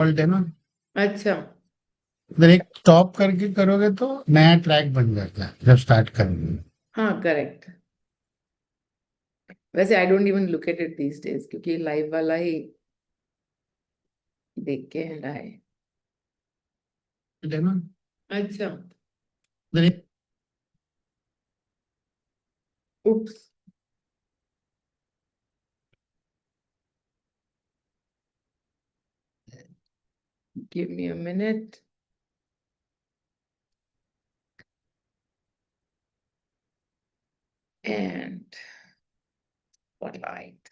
है ना। अच्छा। अगर एक स्टॉप करके करोगे तो नया ट्रैक बन जाता है जब स्टार्ट करोगे। हाँ, करेक्ट। वैसे I don't even look at it these days, क्योंकि लाइव वाला ही देख के हटा है। है ना। अच्छा। अगर एक oops. Give me a minute. And spotlight.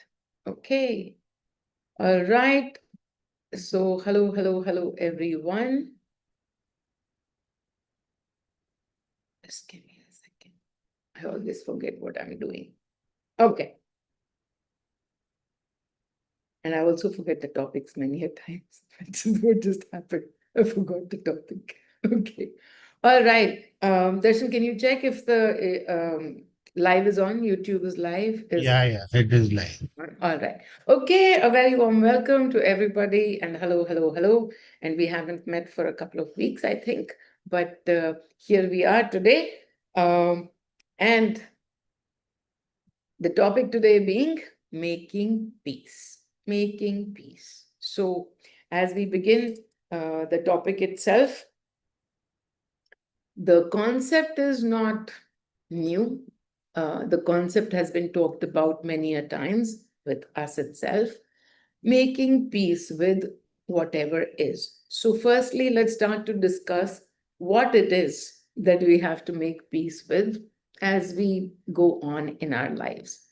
Okay. All right. So, hello, hello, hello, everyone. Just give me a second. I always forget what I'm doing. Okay. And I also forget the topics many a times, which is what just happened. I forgot the topic. Okay. All right. Darshan, can you check if the live is on? YouTube is live. या it is like All right. Okay, a very warm welcome to everybody, and hello, hello, hello. And we haven't met for a couple of weeks, I think, but here we are today. And the topic today being making peace. Making peace. So, as we begin the topic itself, the concept is not new. The concept has been talked about many a times with us itself, making peace with whatever is. So, firstly, let's start to discuss what it is that we have to make peace with as we go on in our lives.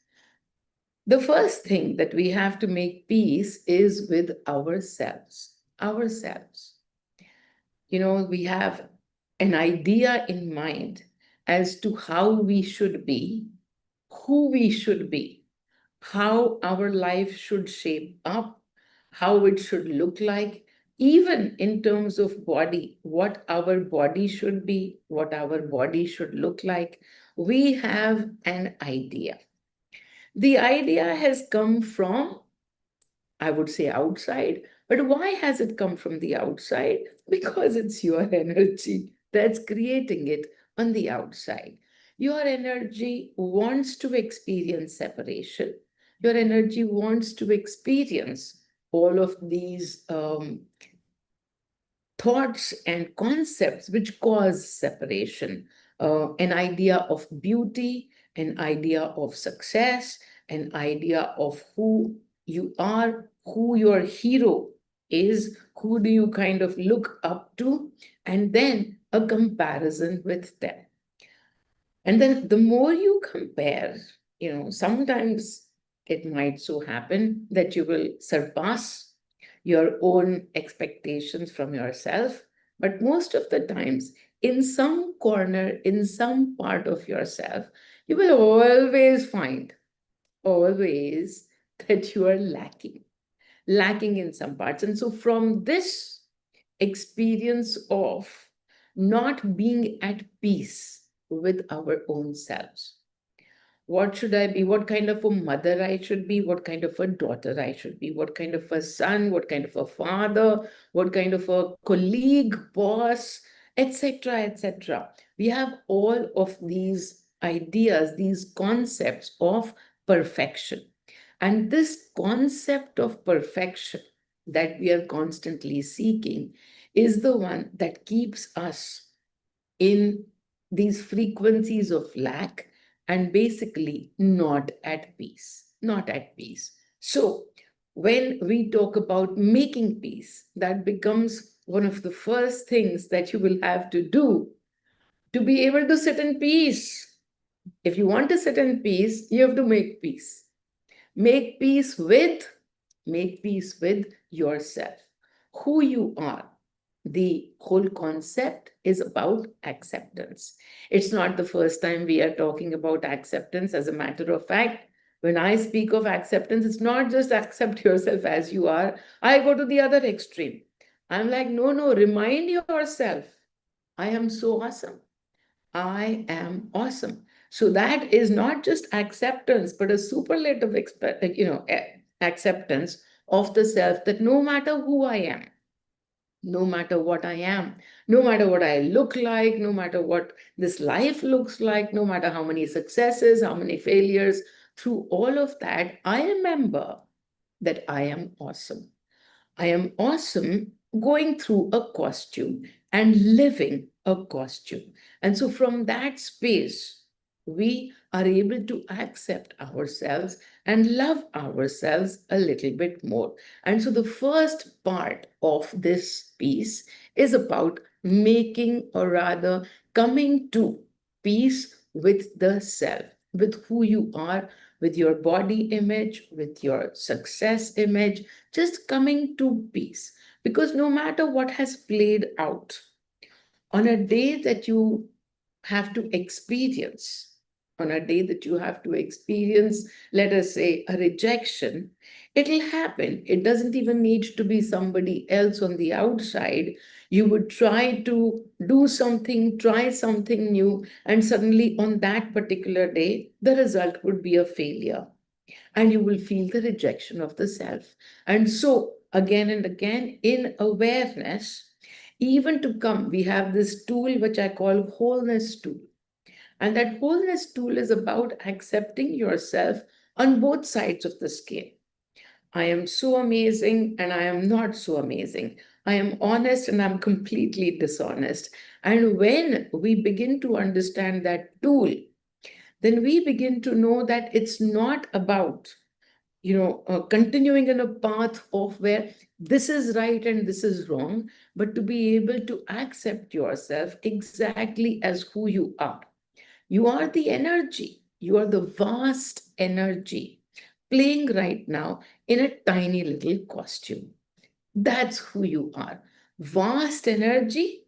The first thing that we have to make peace is with ourselves. Ourselves. We have an idea in mind as to how we should be, who we should be, how our life should shape up, how it should look like, even in terms of body, what our body should be, what our body should look like. We have an idea. The idea has come from, I would say, outside. But why has it come from the outside? Because it's your energy that's creating it on the outside. Your energy wants to experience separation. Your energy wants to experience all of these thoughts and concepts which cause separation. An idea of beauty, an idea of success, an idea of who you are, who your hero is, who do you kind of look up to, and then a comparison with them. And then the more you compare, sometimes it might so happen that you will surpass your own expectations from yourself. But most of the times, in some corner, in some part of yourself, you will always find, always, that you are lacking in some parts. And so, from this experience of not being at peace with our own selves, what should I be? What kind of a mother I should be? What kind of a daughter I should be? What kind of a son? What kind of a father? What kind of a colleague, boss, etc., etc. We have all of these ideas, these concepts of perfection. And this concept of perfection that we are constantly seeking is the one that keeps us in these frequencies of lack and basically not at peace. Not at peace. So, when we talk about making peace, that becomes one of the first things that you will have to do to be able to sit in peace. If you want to sit in peace, you have to make peace. Make peace with, make peace with yourself, who you are. The whole concept is about acceptance. It's not the first time we are talking about acceptance. As a matter of fact, when I speak of acceptance, it's not just accept yourself as you are. I go to the other extreme. I'm like, no, no, remind yourself, I am so awesome. I am awesome. So that is not just acceptance, but a superlative, acceptance of the self, that no matter who I am, no matter what I am, no matter what I look like, no matter what this life looks like, no matter how many successes, how many failures, through all of that, I remember that I am awesome. I am awesome going through a costume and living a costume. And so, from that space, we are able to accept ourselves and love ourselves a little bit more. And so, the first part of this piece is about making, or rather, coming to peace with the self, with who you are, with your body image, with your success image, just coming to peace. Because no matter what has played out, on a day that you have to experience, on a day that you have to experience, let us say, a rejection, it'll happen. It doesn't even need to be somebody else on the outside. You would try to do something, try something new, and suddenly on that particular day, the result would be a failure, and you will feel the rejection of the self. And so, again and again, in awareness, even to come, we have this tool which I call wholeness tool. And that wholeness tool is about accepting yourself on both sides of the scale. I am so amazing and I am not so amazing. I am honest and I'm completely dishonest. And when we begin to understand that tool, then we begin to know that it's not about continuing in a path of where this is right and this is wrong, but to be able to accept yourself exactly as who you are. You are the energy, you are the vast energy playing right now in a tiny little costume. That's who you are. Vast energy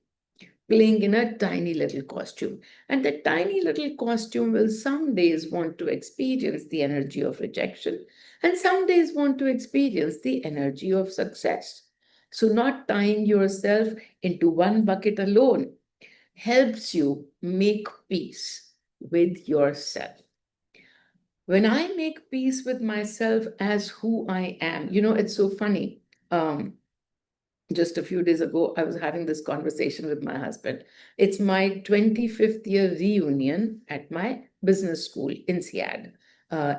playing in a tiny little costume. And that tiny little costume will some days want to experience the energy of rejection, and some days want to experience the energy of success. So, not tying yourself into one bucket alone helps you make peace with yourself. When I make peace with myself as who I am, it's so funny. Just a few days ago, I was having this conversation with my husband. It's my 25th year reunion at my business school in Siad,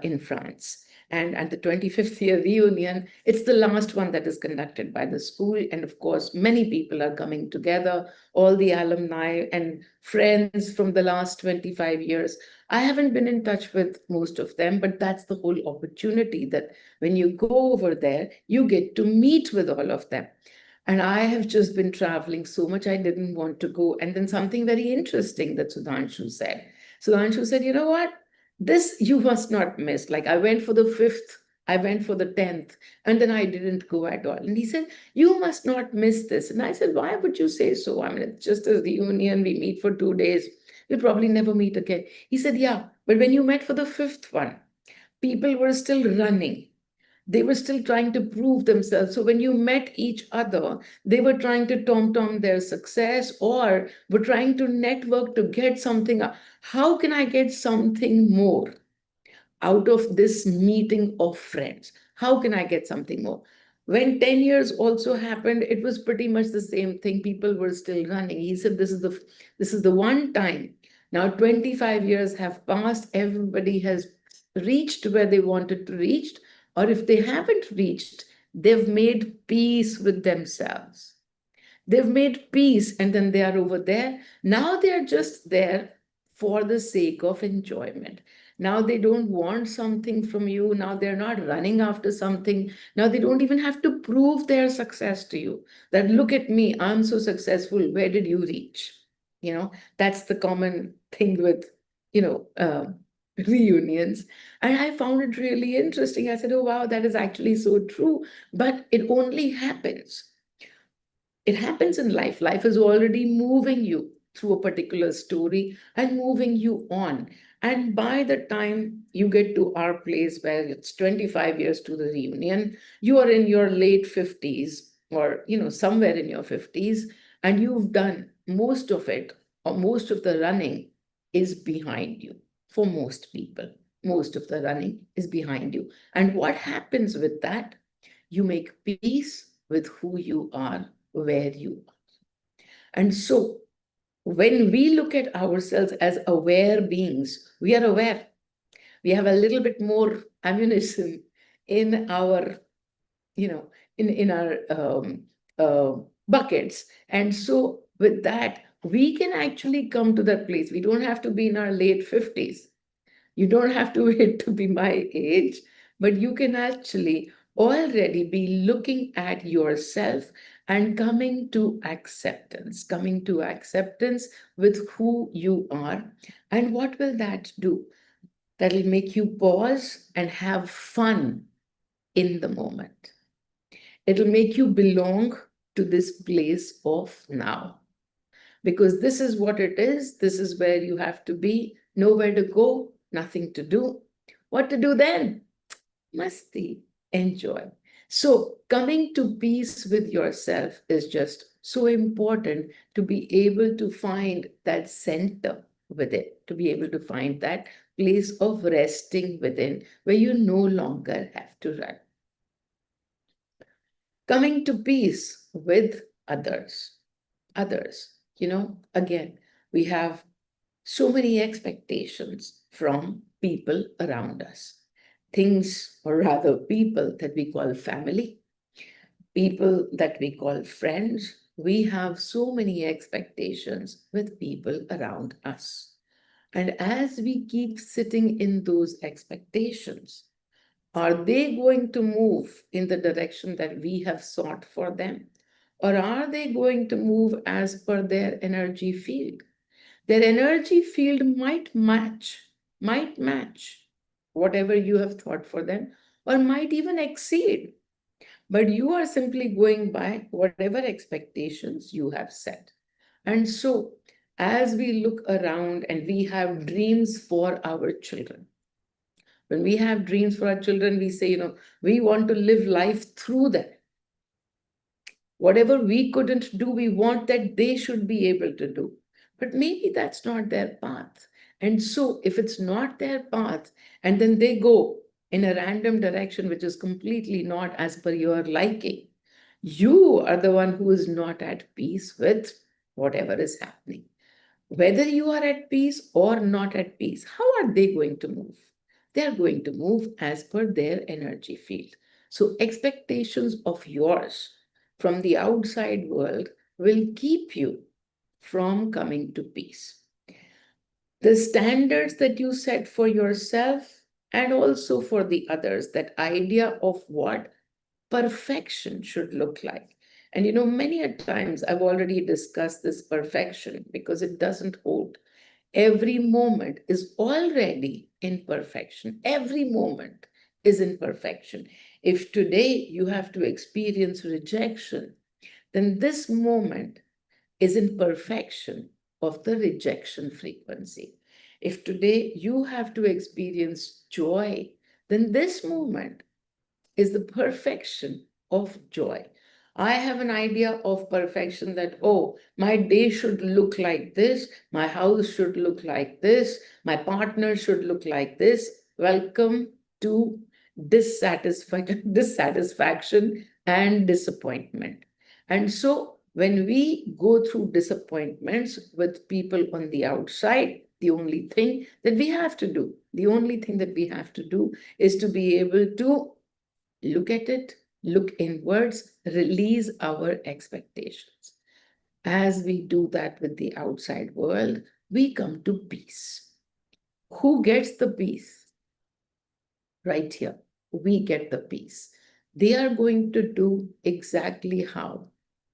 in France. And at the 25th year reunion, it's the last one that is conducted by the school. And of course, many people are coming together, all the alumni and friends from the last 25 years. I haven't been in touch with most of them, but that's the whole opportunity, that when you go over there, you get to meet with all of them. And I have just been traveling so much, I didn't want to go. And then something very interesting that Sudhanshu said. Sudhanshu said, you know what? This you must not miss. Like, I went for the fifth, I went for the 10th, and then I didn't go at all. And he said, you must not miss this. And I said, why would you say so? I mean, it's just a reunion. We meet for 2 days. We'll probably never meet again. He said, yeah, but when you met for the fifth one, people were still running, they were still trying to prove themselves. So when you met each other, they were trying to tom-tom their success, or were trying to network to get something. How can I get something more out of this meeting of friends? How can I get something more? When 10 years also happened, it was pretty much the same thing. People were still running. He said, this is the one time. Now 25 years have passed. Everybody has reached where they wanted to reach, or if they haven't reached, they've made peace with themselves. They've made peace, and then they are over there. Now they are just there for the sake of enjoyment. Now they don't want something from you. Now they're not running after something. Now they don't even have to prove their success to you. That, look at me, I'm so successful. Where did you reach? That's the common thing with, you know, uh, reunions. And I found it really interesting. I said, oh, wow, that is actually so true. But it happens in life. Life is already moving you through a particular story and moving you on. And by the time you get to our place where it's 25 years to the reunion, you are in your late 50s, or somewhere in your 50s, and you've done most of it, or most of the running is behind you. For most people, most of the running is behind you. And what happens with that? You make peace with who you are, where you are. And so, when we look at ourselves as aware beings, we are aware. We have a little bit more ammunition in our, you know, in our uh, buckets. And so, with that, we can actually come to that place. We don't have to be in our late 50s. You don't have to wait to be my age, but you can actually already be looking at yourself and coming to acceptance with who you are. And what will that do? That'll make you pause and have fun in the moment. It'll make you belong to this place of now. Because this is what it is, this is where you have to be, nowhere to go, nothing to do. What to do then? Masti, enjoy. So, coming to peace with yourself is just so important to be able to find that center within, to be able to find that place of resting within where you no longer have to run. Coming to peace with others. Others, again, we have so many expectations from people around us. Things, or rather, people that we call family, people that we call friends. We have so many expectations with people around us. And as we keep sitting in those expectations, are they going to move in the direction that we have sought for them? Or are they going to move as per their energy field? Their energy field might match whatever you have thought for them, or might even exceed. But you are simply going by whatever expectations you have set. And so, as we look around and we have dreams for our children, when we have dreams for our children, we say, we want to live life through them. Whatever we couldn't do, we want that they should be able to do. But maybe that's not their path. And so, if it's not their path, and then they go in a random direction which is completely not as per your liking, you are the one who is not at peace with whatever is happening. Whether you are at peace or not at peace, how are they going to move? They are going to move as per their energy field. So, expectations of yours from the outside world will keep you from coming to peace. The standards that you set for yourself and also for the others, that idea of what perfection should look like. And many a times I've already discussed this perfection because it doesn't hold. Every moment is already in perfection. Every moment is in perfection. If today you have to experience rejection, then this moment is in perfection of the rejection frequency. If today you have to experience joy, then this moment is the perfection of joy. I have an idea of perfection that, oh, my day should look like this, my house should look like this, my partner should look like this. Welcome to dissatisfaction and disappointment. And so, when we go through disappointments with people on the outside, the only thing that we have to do, is to be able to look at it, look inwards, release our expectations. As we do that with the outside world, we come to peace. Who gets the peace? Right here. We get the peace. They are going to do exactly how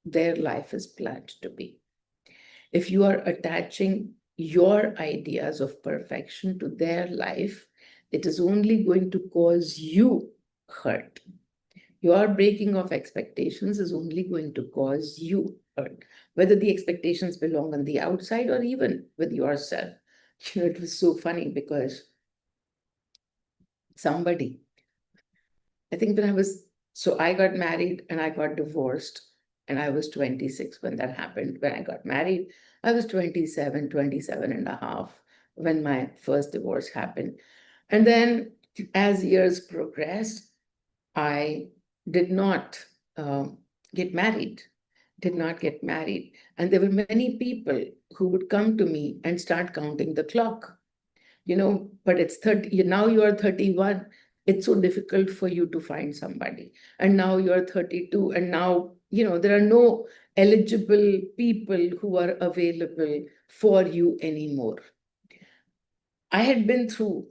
their life is planned to be. If you are attaching your ideas of perfection to their life, it is only going to cause you hurt. Your breaking of expectations is only going to cause you hurt, whether the expectations belong on the outside or even with yourself. It was so funny because somebody, I think so I got married and I got divorced, and I was 26 when that happened. When I got married, I was 27 and a half when my first divorce happened. And then as years progressed, I did not uh, get married. did not get married. And there were many people who would come to me and start counting the clock. But it's 30, now you are 31. It's so difficult for you to find somebody. And now you are 32, and now, there are no eligible people who are available for you anymore. I had been through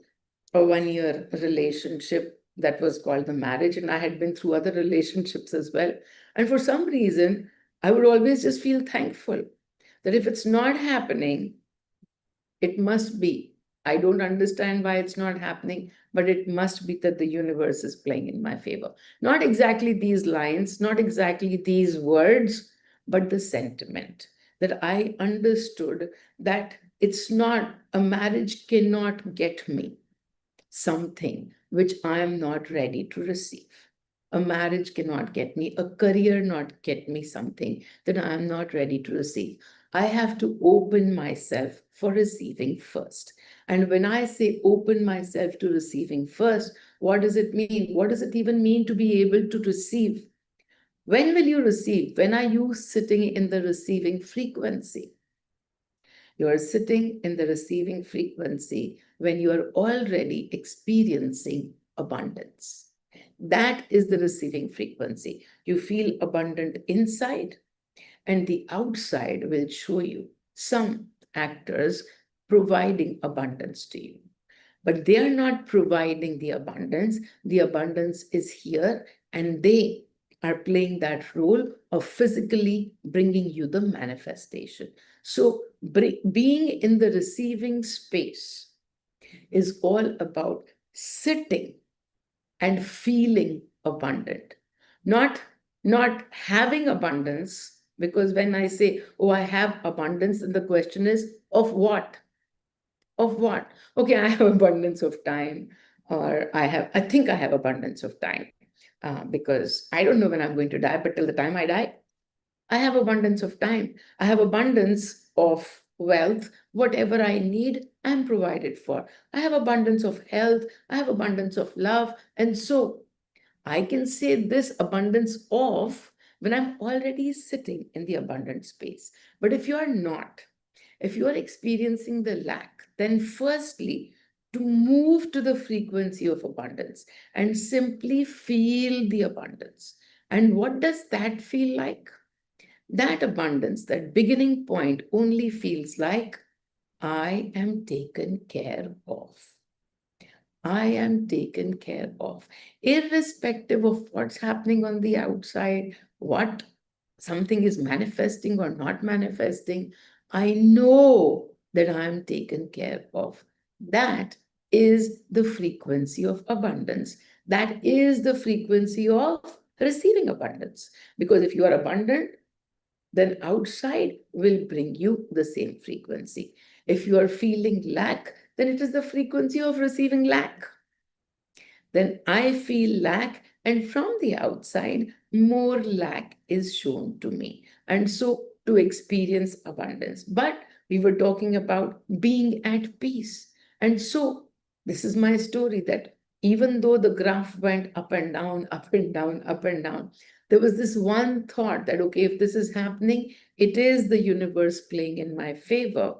a 1 year relationship that was called the marriage, and I had been through other relationships as well. And for some reason, I would always just feel thankful that if it's not happening, it must be. I don't understand why it's not happening, but it must be that the universe is playing in my favor. Not exactly these lines, not exactly these words, but the sentiment that I understood that it's not, a marriage cannot get me something which I am not ready to receive. A marriage cannot get me, a career not get me something that I am not ready to receive. I have to open myself for receiving first. And when I say open myself to receiving first, what does it mean? What does it even mean to be able to receive? When will you receive? When are you sitting in the receiving frequency? You are sitting in the receiving frequency when you are already experiencing abundance. That is the receiving frequency. You feel abundant inside, and the outside will show you some actors providing abundance to you. But they are not providing the abundance. The abundance is here, and they are playing that role of physically bringing you the manifestation. So, being in the receiving space is all about sitting and feeling abundant, not not having abundance. Because when I say, oh, I have abundance, then the question is, of what? Of what? Okay, I have abundance of time, or I think I have abundance of time, because I don't know when I'm going to die, but till the time I die, I have abundance of time. I have abundance of wealth. Whatever I need, I'm provided for. I have abundance of health. I have abundance of love. And so I can say this abundance of when I'm already sitting in the abundant space. But if you are not, if you are experiencing the lack, then firstly, to move to the frequency of abundance and simply feel the abundance. And what does that feel like? That abundance, that beginning point, only feels like I am taken care of. I am taken care of, irrespective of what's happening on the outside, what something is manifesting or not manifesting. I know that I am taken care of. That is the frequency of abundance. That is the frequency of receiving abundance. Because if you are abundant, then outside will bring you the same frequency. If you are feeling lack, then it is the frequency of receiving lack. Then I feel lack, and from the outside, more lack is shown to me. And so to experience abundance. But we were talking about being at peace. And so this is my story, that even though the graph went up and down, up and down, up and down, there was this one thought that, okay, if this is happening, it is the universe playing in my favor.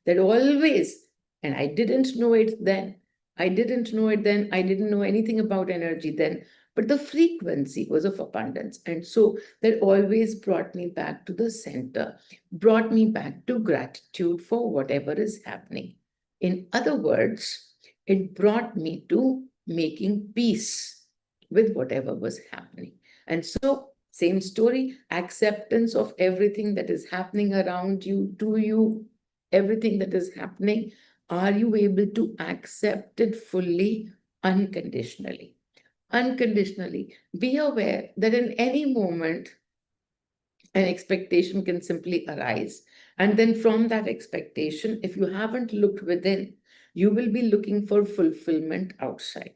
That always, and I didn't know it then, I didn't know it then. I didn't know anything about energy then. But the frequency was of abundance. And so that always brought me back to the center, brought me back to gratitude for whatever is happening. In other words, it brought me to making peace with whatever was happening. And so, same story, acceptance of everything that is happening around you, to you, everything that is happening. Are you able to accept it fully, unconditionally? Unconditionally. Be aware that in any moment, an expectation can simply arise. And then from that expectation, if you haven't looked within, you will be looking for fulfillment outside.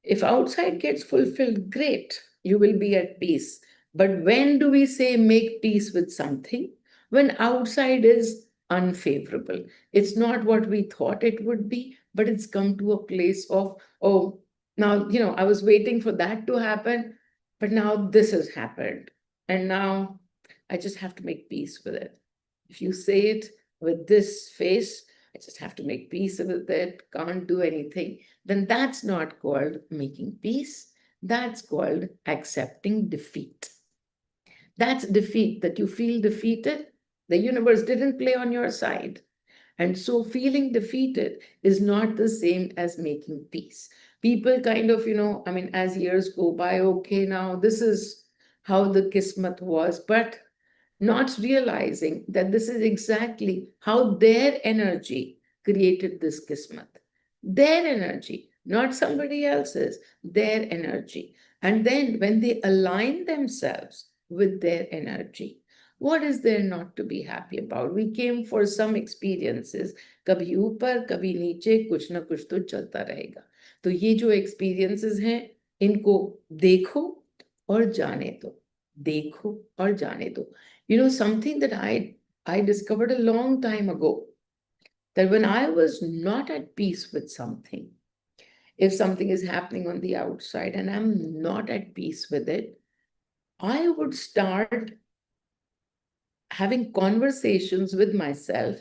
If outside gets fulfilled, great, you will be at peace. But when do we say make peace with something? When outside is unfavorable. It's not what we thought it would be, but it's come to a place of, oh, now, I was waiting for that to happen, but now this has happened. And now I just have to make peace with it. If you say it with this face, I just have to make peace with it, can't do anything, then that's not called making peace. That's called accepting defeat. That's defeat, that you feel defeated. The universe didn't play on your side. And so feeling defeated is not the same as making peace. People kind of, I mean, as years go by, okay, now this is how the kismat was, but not realizing that this is exactly how their energy created this kismat. Their energy, not somebody else's, their energy. And then when they align themselves with their energy, what is there not to be happy about? We came for some experiences, कभी ऊपर कभी नीचे कुछ ना कुछ तो चलता रहेगा. तो ये जो experiences हैं, इनको देखो और जाने दो. देखो और जाने दो. Something that I discovered a long time ago, that when I was not at peace with something, if something is happening on the outside and I'm not at peace with it, I would start having conversations with myself,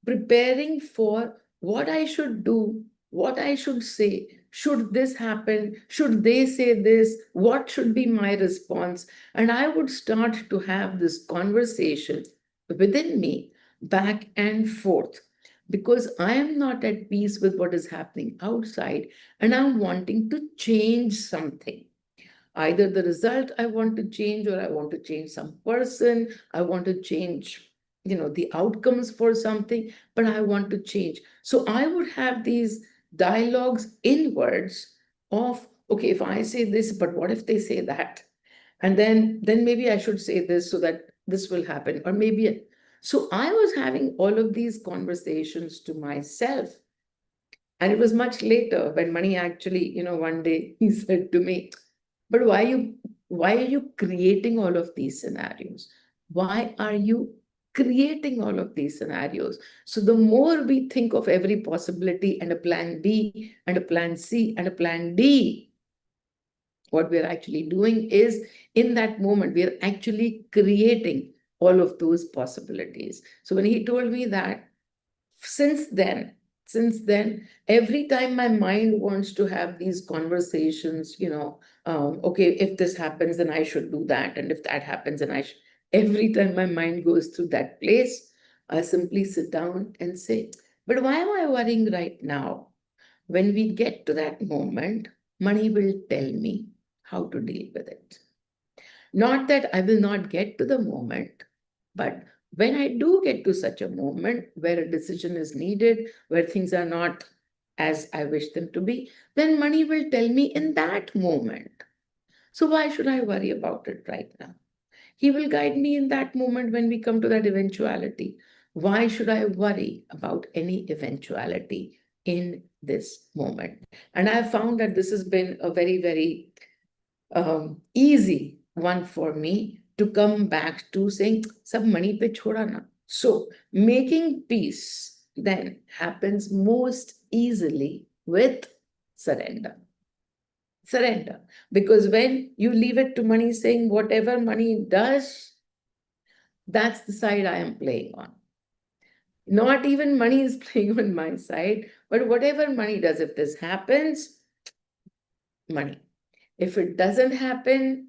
preparing for what I should do, what I should say. Should this happen? Should they say this? What should be my response? And I would start to have this conversation within me, back and forth, because I am not at peace with what is happening outside and I'm wanting to change something. Either the result I want to change, or I want to change some person, I want to change, the outcomes for something, but I want to change. So I would have these dialogues inwards of, okay, if I say this, but what if they say that? And then maybe I should say this so that this will happen, or maybe. So I was having all of these conversations to myself. And it was much later when Money actually, one day he said to me, but why are you creating all of these scenarios? Why are you creating all of these scenarios? So the more we think of every possibility and a plan B and a plan C and a plan D, what we're actually doing is, in that moment, we're actually creating all of those possibilities. So when he told me that, since then, every time my mind wants to have these conversations, okay, if this happens, then I should do that. And if that happens, then every time my mind goes through that place, I simply sit down and say, but why am I worrying right now? When we get to that moment, Money will tell me how to deal with it. Not that I will not get to the moment, but when I do get to such a moment where a decision is needed, where things are not as I wish them to be, then Money will tell me in that moment. So why should I worry about it right now? He will guide me in that moment when we come to that eventuality. Why should I worry about any eventuality in this moment? And I have found that this has been a very, very easy one for me to come back to saying, sab money pe choda na. So making peace then happens most easily with surrender. Surrender. Because when you leave it to Money, saying whatever Money does, that's the side I am playing on. Not even Money is playing on my side, but whatever Money does, if this happens, Money. If it doesn't happen,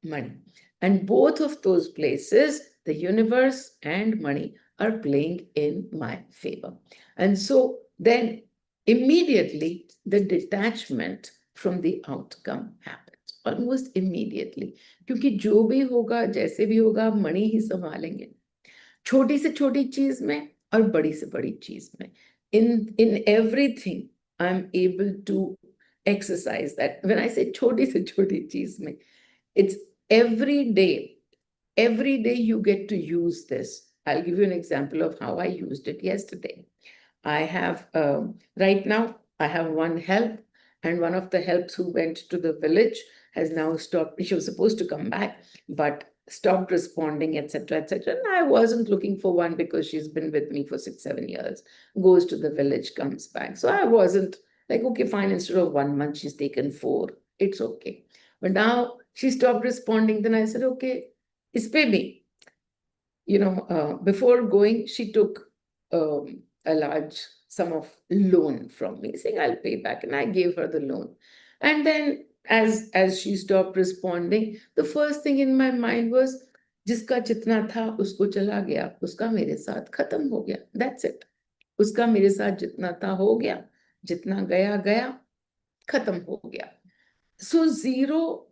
Money. And both of those places, the universe and Money, are playing in my favor. And so then immediately the detachment from the outcome happens, almost immediately. क्योंकि जो भी होगा, जैसे भी होगा, Money ही संभालेंगे. छोटी से छोटी चीज में और बड़ी से बड़ी चीज में. In everything, I'm able to exercise that. When I say छोटी से छोटी चीज में, it's every day you get to use this. I'll give you an example of how I used it yesterday. I have, right now, I have one help, and one of the helps who went to the village has now stopped. She was supposed to come back, but stopped responding, etc., etc. And I wasn't looking for one because she's been with me for 6-7 years, goes to the village, comes back. So I wasn't like, okay, fine, instead of 1 month, she's taken 4. It's okay. But now she stopped responding. Then I said, okay, it's baby. before going, she took a large sum of loan from me, saying I'll pay back, and I gave her the loan. And then, as she stopped responding, the first thing in my mind was, जिसका जितना था उसको चला गया, उसका मेरे साथ खत्म हो गया, that's it. उसका मेरे साथ जितना था हो गया, जितना गया गया, खत्म हो गया. So zero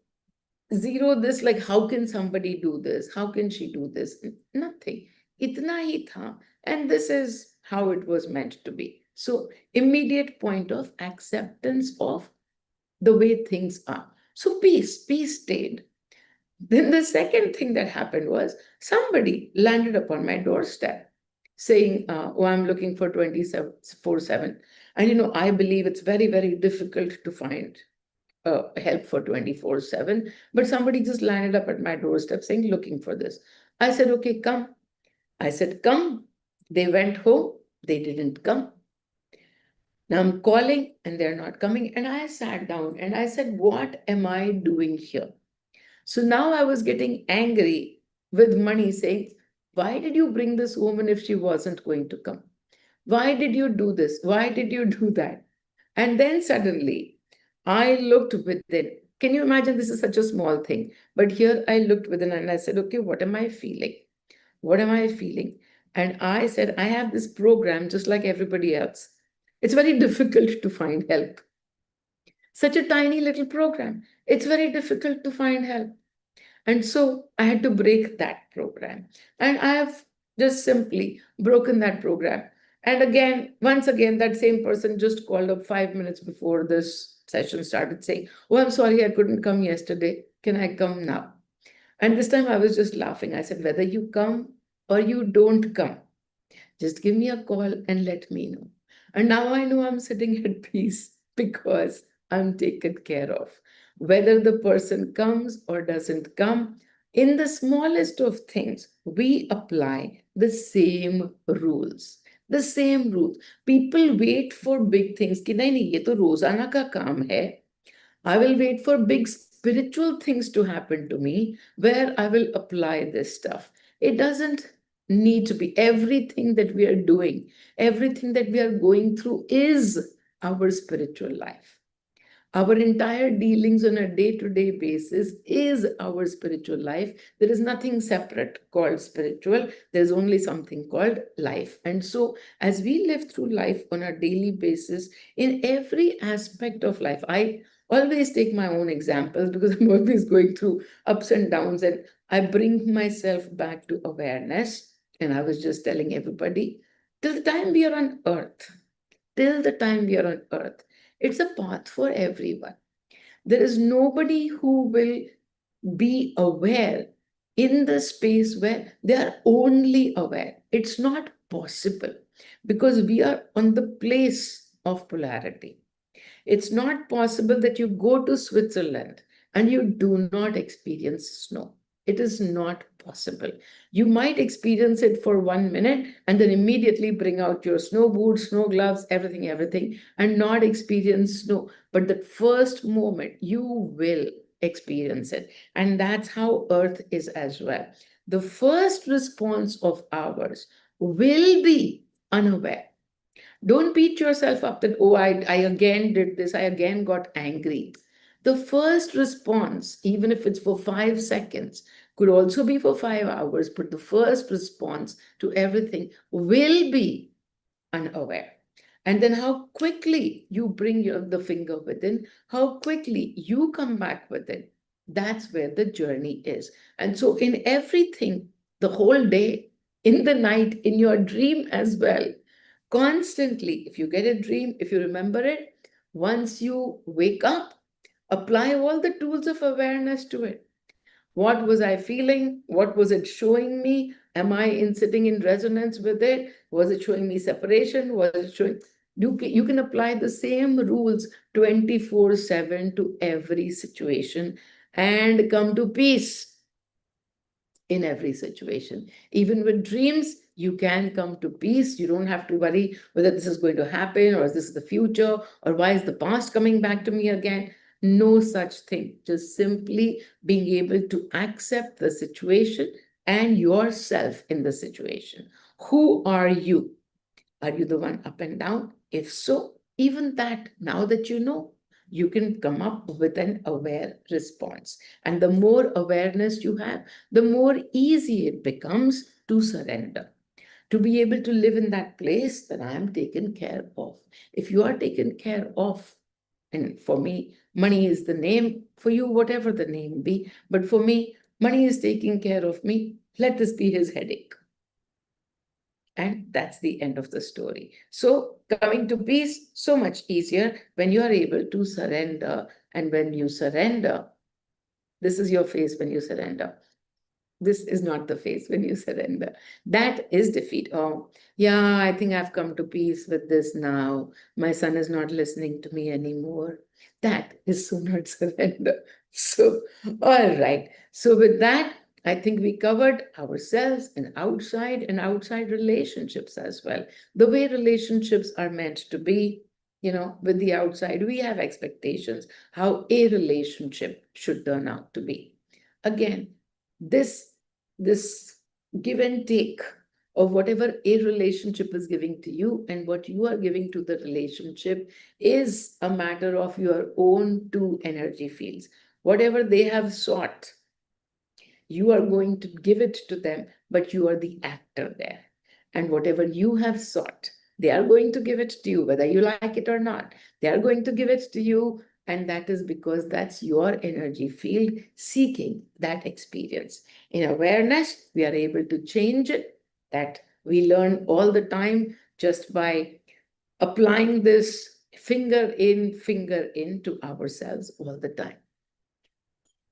this, like, how can somebody do this? How can she do this? Nothing. Itna hi tha. And this is how it was meant to be. So immediate point of acceptance of the way things are. So peace stayed. Then the second thing that happened was somebody landed upon my doorstep saying, oh, I'm looking for 24/7. And I believe it's very, very difficult to find help for 24/7, but somebody just landed up at my doorstep saying, looking for this. I said, okay, come. I said, come. They went home. They didn't come. Now I'm calling and they're not coming. And I sat down and I said, what am I doing here? So now I was getting angry with money, saying, why did you bring this woman if she wasn't going to come? Why did you do this? Why did you do that? And then suddenly I looked within. Can you imagine? This is such a small thing. But here I looked within and I said, okay, what am I feeling? What am I feeling? And I said, I have this program just like everybody else. It's very difficult to find help. Such a tiny little program. It's very difficult to find help. And so I had to break that program. And I have just simply broken that program. And again, once again, that same person just called up 5 minutes before this session started saying, oh, I'm sorry, I couldn't come yesterday. Can I come now? And this time I was just laughing. I said, whether you come or you don't come, just give me a call and let me know. And now I know I'm sitting at peace because I'm taken care of. Whether the person comes or doesn't come, in the smallest of things, we apply the same rules. The same rules. People wait for big things. कि नहीं नहीं ये तो रोजाना का काम है. I will wait for big spiritual things to happen to me where I will apply this stuff. It doesn't need to be everything that we are doing, everything that we are going through is our spiritual life. Our entire dealings on a day-to-day basis is our spiritual life. There is nothing separate called spiritual. There's only something called life. And so as we live through life on a daily basis, in every aspect of life, I always take my own examples because I'm always going through ups and downs, and I bring myself back to awareness. And I was just telling everybody, till the time we are on earth, till the time we are on earth, it's a path for everyone. There is nobody who will be aware in the space where they are only aware. It's not possible because we are on the place of polarity. It's not possible that you go to Switzerland and you do not experience snow. It is not possible. You might experience it for 1 minute and then immediately bring out your snow boots, snow gloves, everything, and not experience snow. But the first moment you will experience it. And that's how Earth is as well. The first response of ours will be unaware. Don't beat yourself up that, oh, I again did this, I again got angry. The first response, even if it's for 5 seconds, could also be for 5 hours, but the first response to everything will be unaware. And then how quickly you bring the finger within, how quickly you come back within, that's where the journey is. And so in everything, the whole day, in the night, in your dream as well, constantly, if you get a dream, if you remember it, once you wake up, apply all the tools of awareness to it. What was I feeling? What was it showing me? Am I sitting in resonance with it? Was it showing me separation? Was it showing? You can apply the same rules 24/7 to every situation and come to peace in every situation. Even with dreams, you can come to peace. You don't have to worry whether this is going to happen or is this the future or why is the past coming back to me again. No such thing. Just simply being able to accept the situation and yourself in the situation. Who are you? Are you the one up and down? If so, even that, now that you know, you can come up with an aware response. And the more awareness you have, the more easy it becomes to surrender, to be able to live in that place that I am taken care of. If you are taken care of, and for me, money is the name, for you, whatever the name be, but for me, money is taking care of me. Let this be his headache. And that's the end of the story. So, coming to peace, so much easier when you are able to surrender. And when you surrender, this is your face when you surrender. This is not the phase when you surrender. That is defeat. Oh, yeah, I think I've come to peace with this now. My son is not listening to me anymore. That is so not surrender. So, all right. So, with that, I think we covered ourselves and outside relationships as well. The way relationships are meant to be, with the outside, we have expectations how a relationship should turn out to be. Again, this this give and take of whatever a relationship is giving to you and what you are giving to the relationship is a matter of your own two energy fields. Whatever they have sought, you are going to give it to them, but you are the actor there. And whatever you have sought, they are going to give it to you, whether you like it or not. They are going to give it to you. And that is because that's your energy field seeking that experience. In awareness, we are able to change it. That we learn all the time just by applying this finger in to ourselves all the time.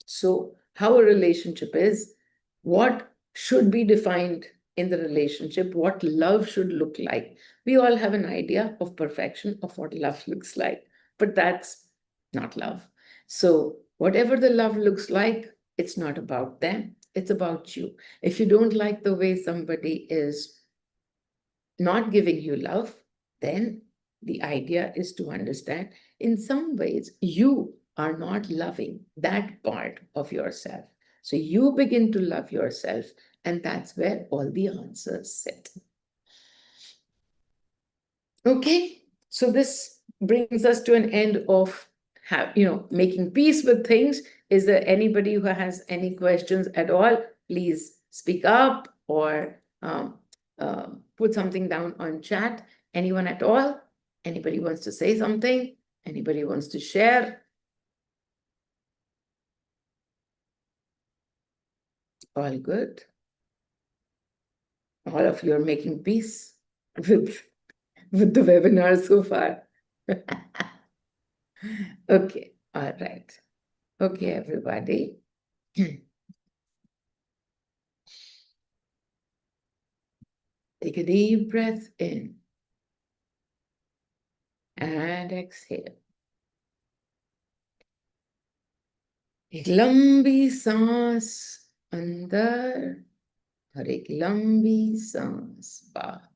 So, how a relationship is, what should be defined in the relationship, what love should look like. We all have an idea of perfection of what love looks like, but that's not love. So, whatever the love looks like, it's not about them, it's about you. If you don't like the way somebody is not giving you love, then the idea is to understand in some ways you are not loving that part of yourself. So you begin to love yourself, and that's where all the answers sit. Okay, so this brings us to an end of making peace with things. Is there anybody who has any questions at all? Please speak up or put something down on chat. Anyone at all? Anybody wants to say something? Anybody wants to share? All good. All of you are making peace with the webinar so far. Okay, all right. Okay, everybody. Take a deep breath in and exhale. एक लंबी सांस अंदर और एक लंबी सांस बाहर.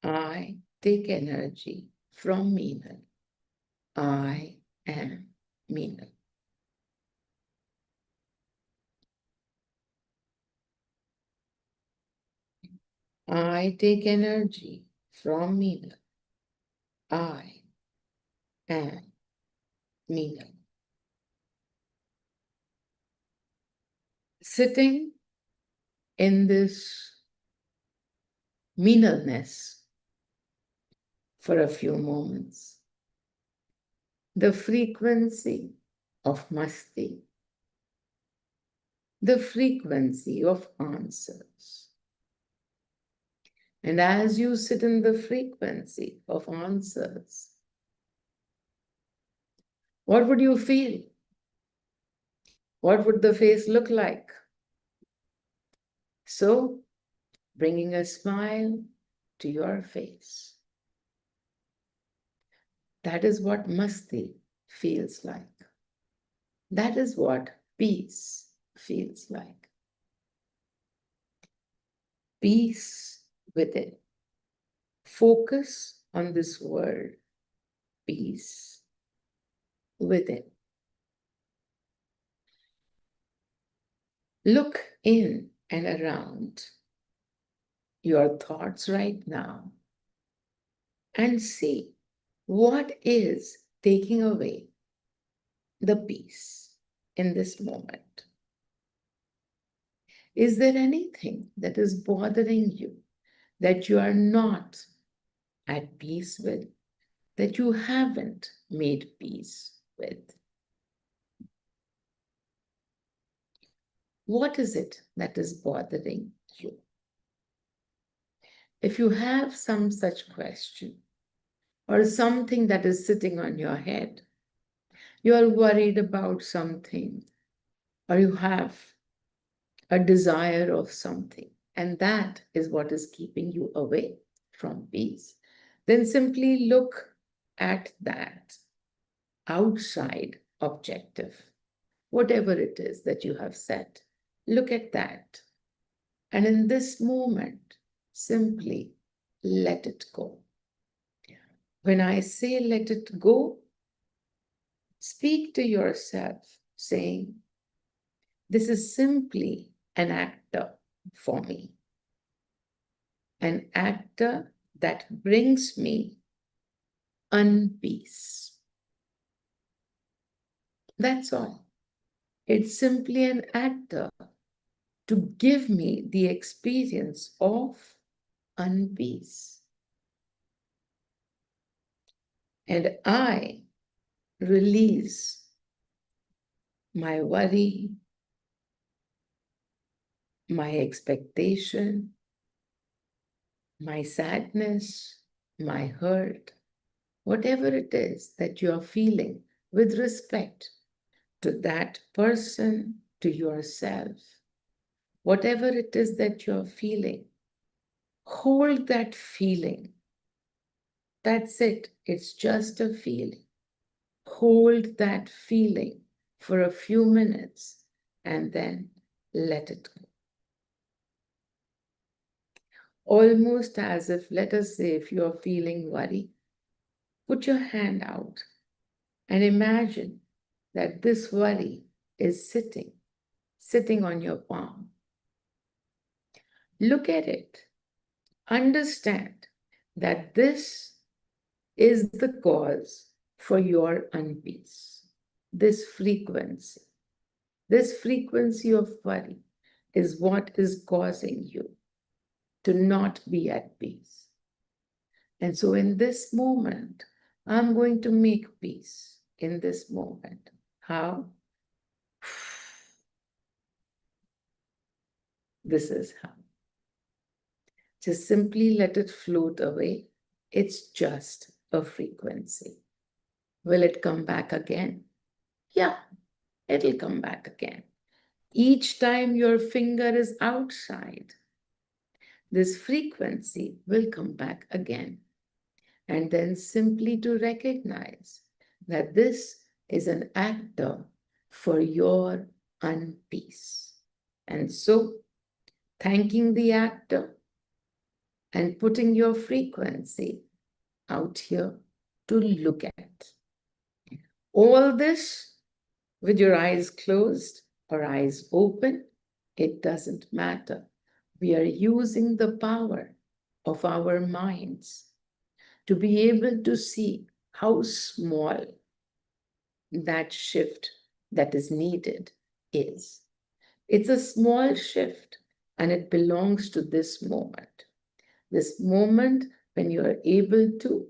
I take energy from Meenal. I am Meenal. I take energy from Meenal. I am Meenal. Sitting in this Meenalness for a few moments, the frequency of masti, the frequency of answers. And as you sit in the frequency of answers, what would you feel? What would the face look like? So, bringing a smile to your face. That is what masti feels like. That is what peace feels like. Peace within. Focus on this word, peace, within. Look in and around your thoughts right now and see what is taking away the peace in this moment. Is there anything that is bothering you that you are not at peace with, that you haven't made peace with? What is it that is bothering you? If you have some such question or something that is sitting on your head, you are worried about something, or you have a desire of something, and that is what is keeping you away from peace, then simply look at that outside objective, whatever it is that you have set. Look at that. And in this moment, simply let it go. When I say let it go, speak to yourself saying, this is simply an actor for me, an actor that brings me unpeace. That's all. It's simply an actor to give me the experience of unpeace. And I release my worry, my expectation, my sadness, my hurt, whatever it is that you are feeling with respect to that person, to yourself, whatever it is that you're feeling, hold that feeling. That's it. It's just a feeling. Hold that feeling for a few minutes and then let it go. Almost as if, let us say, if you're feeling worry, put your hand out and imagine that this worry is sitting on your palm. Look at it. Understand that this is the cause for your unpeace. This frequency of worry is what is causing you to not be at peace. And so in this moment, I'm going to make peace in this moment. How? This is how. Just simply let it float away. It's just a frequency. Will it come back again? Yeah, it'll come back again. Each time your finger is outside, this frequency will come back again. And then simply to recognize that this is an actor for your unpeace. And so, thanking the actor and putting your frequency out here to look at. All this with your eyes closed or eyes open, it doesn't matter. We are using the power of our minds to be able to see how small that shift that is needed is. It's a small shift and it belongs to this moment. This moment when you are able to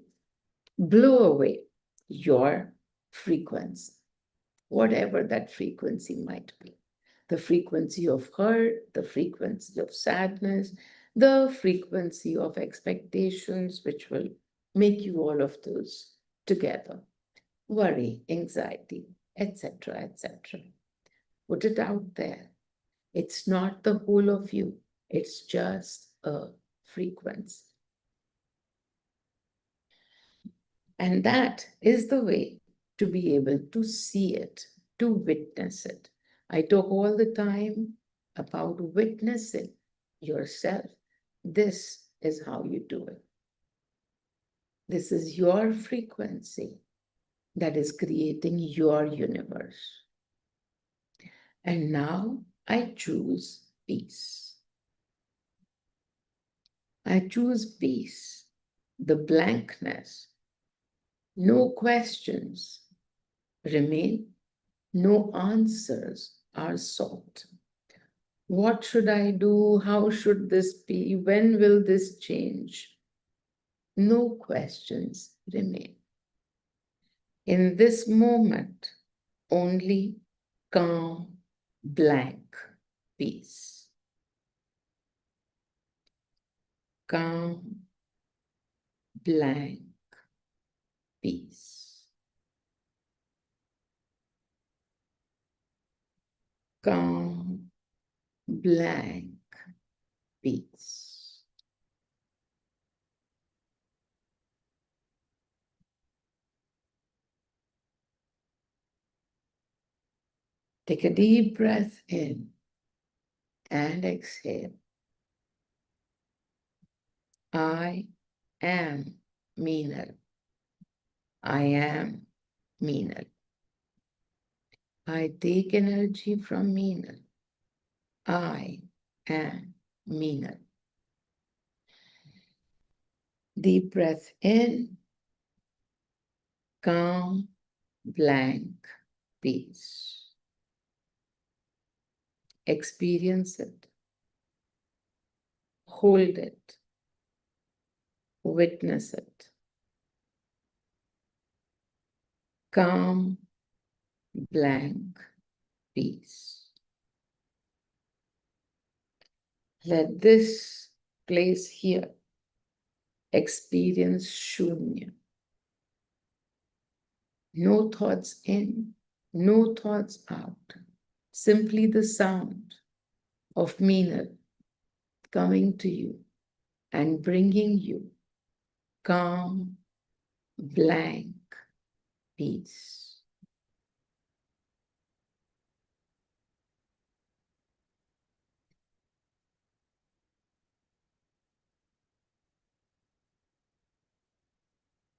blow away your frequency, whatever that frequency might be. The frequency of hurt, the frequency of sadness, the frequency of expectations, which will make you all of those together. Worry, anxiety, etc., etc. Put it out there. It's not the whole of you. It's just a frequency. And that is the way to be able to see it, to witness it. I talk all the time about witnessing yourself. This is how you do it. This is your frequency that is creating your universe. And now I choose peace. I choose peace, the blankness. No questions remain, no answers are sought. What should I do? How should this be? When will this change? No questions remain. In this moment, only calm, blank peace. Calm, blank peace. Calm, blank peace. Take a deep breath in and exhale. I am Meenal. I am Meenal. I take energy from Meenal. I am Meenal. Deep breath in, calm, blank peace. Experience it. Hold it. Witness it. Calm, blank peace. Let this place here experience shunya. No thoughts in, no thoughts out. Simply the sound of Meenal coming to you and bringing you calm, blank peace.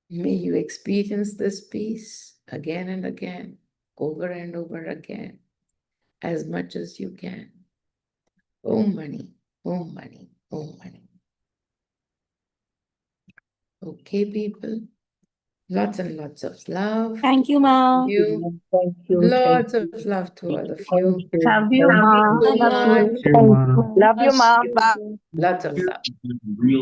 May you experience this peace again and again, over and over again, as much as you can. Om Mani, Om Mani, Om Mani. Okay, people. Lots and lots of love. Thank you, to all Ma. of you. Thank you. Lots Thank of you. love to all of Thank you. you. Love you, Thank Ma. you so Love much. you. Sure, Ma. Love you, mom. Bye. Lots of love.